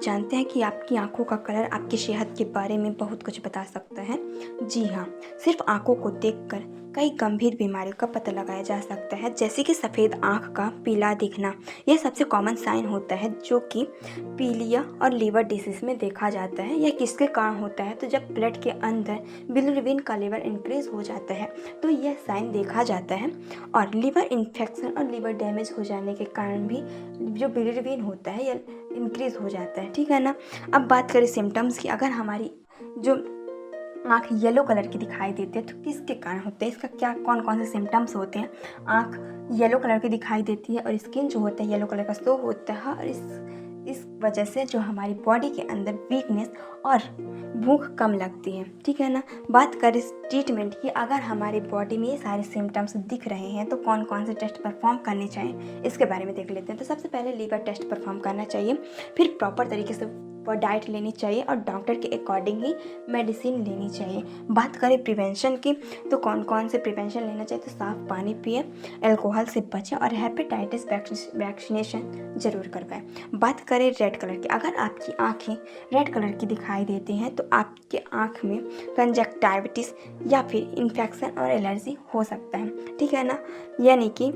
आप जानते हैं कि आपकी आँखों का कलर आपकी सेहत के बारे में बहुत कुछ बता सकता है। जी हाँ, सिर्फ आँखों को देखकर कई गंभीर बीमारियों का पता लगाया जा सकता है, जैसे कि सफ़ेद आँख का पीला दिखना। यह सबसे कॉमन साइन होता है जो कि पीलिया और लीवर डिसीज़ में देखा जाता है। यह किसके कारण होता है? तो जब ब्लड के अंदर बिलिरुबिन का लेवल इंक्रीज हो जाता है तो यह साइन देखा जाता है। और लीवर इन्फेक्शन और लीवर डैमेज हो जाने के कारण भी जो बिलिरुबिन होता है यह इंक्रीज हो जाता है, ठीक है ना। अब बात करें सिम्टम्स की, अगर हमारी जो आँख येलो कलर की दिखाई देती है तो किसके कारण होते हैं, इसका क्या कौन कौन से सिम्टम्स होते हैं। आँख येलो कलर की दिखाई देती है और स्किन जो होता है येलो कलर का शो होता है, और इस वजह से जो हमारी बॉडी के अंदर वीकनेस और भूख कम लगती है, ठीक है ना। बात करें ट्रीटमेंट की, अगर हमारी बॉडी में ये सारे सिम्टम्स दिख रहे हैं तो कौन कौन से टेस्ट परफॉर्म करने चाहिए इसके बारे में देख लेते हैं। तो सबसे पहले लीवर टेस्ट परफॉर्म करना चाहिए, फिर प्रॉपर तरीके से डाइट लेनी चाहिए और डॉक्टर के अकॉर्डिंग ही मेडिसिन लेनी चाहिए। बात करें प्रिवेंशन की, तो कौन कौन से प्रिवेंशन लेना चाहिए, तो साफ़ पानी पिए, अल्कोहल से बचें और हेपेटाइटिस वैक्सीनेशन ज़रूर करवाएं। बात करें रेड कलर की, अगर आपकी आँखें रेड कलर की दिखाई देती हैं तो आपके आँख में कंजक्टिविटिस या फिर इन्फेक्शन और एलर्जी हो सकता है, ठीक है ना। यानी कि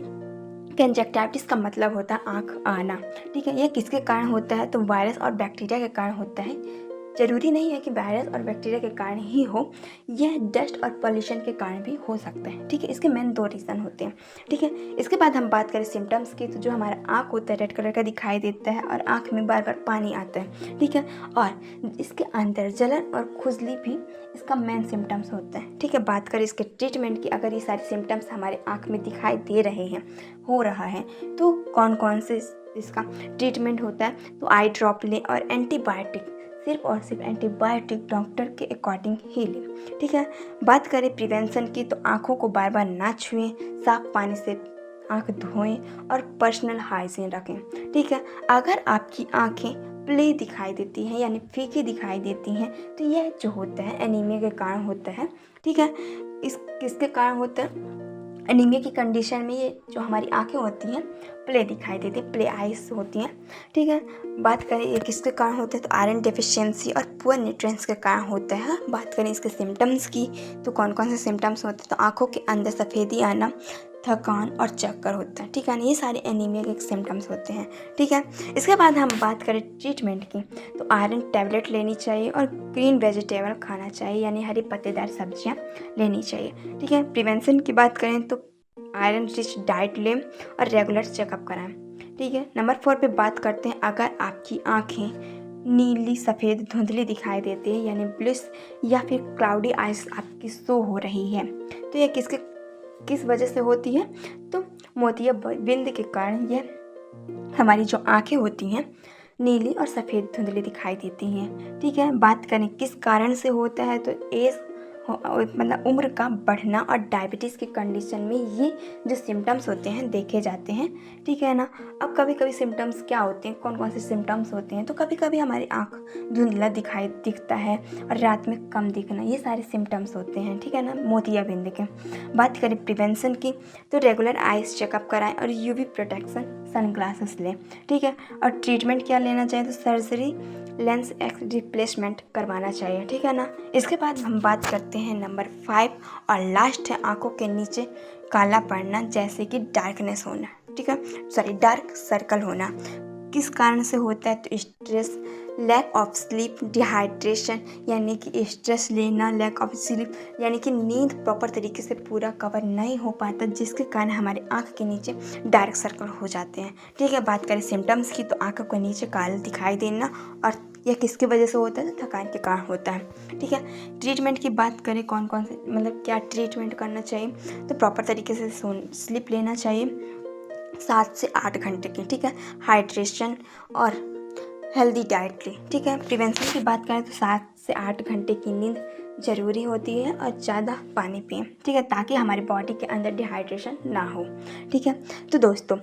कंजक्टिविटिस का मतलब होता है आँख आना, ठीक है। यह किसके कारण होता है, तो वायरस और बैक्टीरिया के कारण होता है। ज़रूरी नहीं है कि वायरस और बैक्टीरिया के कारण ही हो, यह डस्ट और पॉल्यूशन के कारण भी हो सकता है, ठीक है। इसके मेन 2 रीज़न होते हैं, ठीक है। इसके बाद हम बात करें सिम्टम्स की, तो जो हमारा आँख होता है रेड कलर का दिखाई देता है और आँख में बार बार पानी आता है, ठीक है। और इसके अंदर जलन और खुजली भी इसका मेन सिम्टम्स होता है, ठीक है। बात करें इसके ट्रीटमेंट की, अगर ये सारे सिम्टम्स हमारे आँख में दिखाई दे रहे हैं, हो रहा है, तो कौन कौन से इसका ट्रीटमेंट होता है, तो आई ड्रॉप लें और एंटीबायोटिक, सिर्फ और सिर्फ एंटीबायोटिक डॉक्टर के अकॉर्डिंग ही लें, ठीक है। बात करें प्रिवेंशन की, तो आँखों को बार बार ना छुएं, साफ पानी से आँख धोएं और पर्सनल हाइजीन रखें, ठीक है। अगर आपकी आँखें प्ले दिखाई देती हैं यानी फीकी दिखाई देती हैं तो यह जो होता है एनीमिया के कारण होता है, ठीक है। इस किसके कारण होता है, एनीमिया की कंडीशन में ये जो हमारी आंखें होती हैं प्ले दिखाई देती है, प्ले आइज होती हैं, ठीक है। बात करें ये किसके कारण होते हैं, तो आयरन डेफिशिएंसी और पुअर न्यूट्रिएंट्स के कारण होता है। बात करें इसके सिम्टम्स की, तो कौन कौन से सिम्टम्स होते हैं, तो आंखों के अंदर सफ़ेदी आना, थकान और चक्कर होता है, ठीक है। ये सारे एनीमिया के सिम्टम्स होते हैं, ठीक है। इसके बाद हम बात करें ट्रीटमेंट की, तो आयरन टैबलेट लेनी चाहिए और ग्रीन वेजिटेबल खाना चाहिए यानी हरी पत्तेदार सब्जियां लेनी चाहिए, ठीक है। प्रिवेंशन की बात करें तो आयरन रिच डाइट लें और रेगुलर चेकअप कराएं, ठीक है। नंबर 4 पे बात करते हैं, अगर आपकी आँखें नीली सफ़ेद धुंधली दिखाई देती है यानी ब्लिस या फिर क्लाउडी आइज आपकी शो हो रही है, तो यह किस वजह से होती है, तो मोतियाबिंद के कारण यह हमारी जो आँखें होती हैं नीली और सफ़ेद धुंधली दिखाई देती हैं, ठीक है। बात करें किस कारण से होता है, तो एज मतलब उम्र का बढ़ना और डायबिटीज़ की कंडीशन में ये जो सिम्टम्स होते हैं देखे जाते हैं, ठीक है ना। अब कभी कभी सिम्टम्स क्या होते हैं, कौन कौन से सिम्टम्स होते हैं, तो कभी कभी हमारी आँख धुंधला दिखता है और रात में कम दिखना, ये सारे सिम्टम्स होते हैं, ठीक है ना, मोतियाबिंद के। बात करें प्रिवेंशन की, तो रेगुलर आइज चेकअप कराएं और यूवी प्रोटेक्शन सनग्लासेस लें, ठीक है। और ट्रीटमेंट क्या लेना चाहिए, तो सर्जरी लेंस रिप्लेसमेंट करवाना चाहिए, ठीक है ना। इसके बाद हम बात करते हैं नंबर 5 और लास्ट है आंखों के नीचे काला पड़ना, जैसे कि डार्कनेस होना, ठीक है, सॉरी डार्क सर्कल होना। किस कारण से होता है, तो stress, lack of sleep, dehydration यानी कि स्ट्रेस लेना, लैक ऑफ स्लीप यानी कि नींद प्रॉपर तरीके से पूरा कवर नहीं हो पाता, जिसके कारण हमारे आँख के नीचे डार्क सर्कल हो जाते हैं, ठीक है। बात करें सिम्टम्स की, तो आँखों के नीचे काला दिखाई देना, और यह किसकी वजह से होता है, तो थकान के कारण होता है, ठीक है। ट्रीटमेंट की बात करें कौन कौन से मतलब क्या ट्रीटमेंट करना चाहिए, तो प्रॉपर तरीके से स्लीप लेना चाहिए 7 से 8 घंटे की, ठीक है। हाइड्रेशन और हेल्दी डाइट लें, ठीक है। प्रिवेंशन की बात करें तो 7 से 8 घंटे की नींद ज़रूरी होती है और ज़्यादा पानी पिएं, ठीक है, ताकि हमारी बॉडी के अंदर डिहाइड्रेशन ना हो, ठीक है। तो दोस्तों,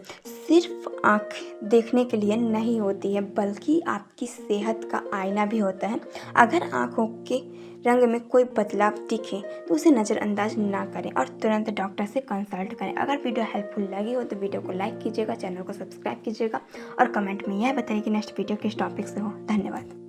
सिर्फ आँख देखने के लिए नहीं होती है, बल्कि आपकी सेहत का आईना भी होता है। अगर आँखों के रंग में कोई बदलाव दिखे तो उसे नज़रअंदाज ना करें और तुरंत डॉक्टर से कंसल्ट करें। अगर वीडियो हेल्पफुल लगी हो तो वीडियो को लाइक कीजिएगा, चैनल को सब्सक्राइब कीजिएगा और कमेंट में यह बताइए कि नेक्स्ट वीडियो किस टॉपिक से हो। धन्यवाद।